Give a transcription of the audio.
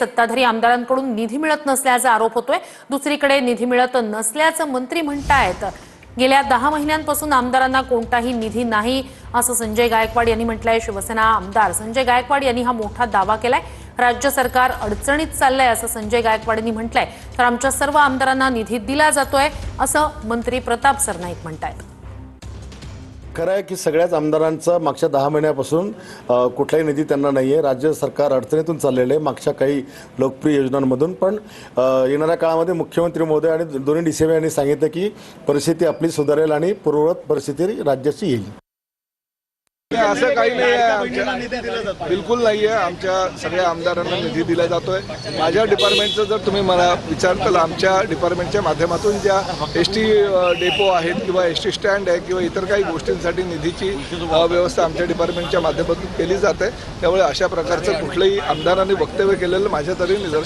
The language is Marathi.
सत्ताधारी आमदारांकडून निधी मिळत नसल्याचा आरोप होतोय। दुसरीकडे निधी मिळत नसल्याचं मंत्री म्हणतायत। गेल्या 10 महिन्यांपासून आमदारांना कोणताही निधी नाही असं संजय गायकवाड यांनी म्हटलंय। शिवसेना आमदार संजय गायकवाड यांनी हा मोठा दावा केलाय। राज्य सरकार अडचणीत चाललंय असं संजय गायकवाड यांनी म्हटलंय। तर आमच्या सर्व आमदारांना निधी दिला जातोय असं मंत्री प्रताप सरनाईक म्हणतायत। खरं आहे की सगळ्याच आमदारांचा मागच्या 10 महिन्यापासून कुठलाही निधी त्यांना नाही आहे। राज्य सरकार अडचणीतून चाललेलं आहे मागच्या काही लोकप्रिय योजनांमधून। पण येणाऱ्या काळामध्ये मुख्यमंत्री महोदय आणि दोन्ही DCM यांनी सांगितलं की परिस्थिती आपली सुधारेल आणि पूर्ववत परिस्थिती राज्याची येईल। असं काही नाही आहे, बिलकुल नाही आहे। आमच्या सगळ्या आमदारांना निधी दिला जातोय। माझ्या डिपार्टमेंटचं जर तुम्ही मला विचारताल, आमच्या डिपार्टमेंटच्या माध्यमातून ज्या ST डेपो आहेत किंवा ST स्टँड आहे किंवा इतर काही गोष्टींसाठी निधीची व्यवस्था आमच्या डिपार्टमेंटच्या माध्यमातून केली जाते। त्यामुळे अशा प्रकारचं कुठलंही आमदारांनी वक्तव्य केलेलं माझ्या तरी निदर्शनास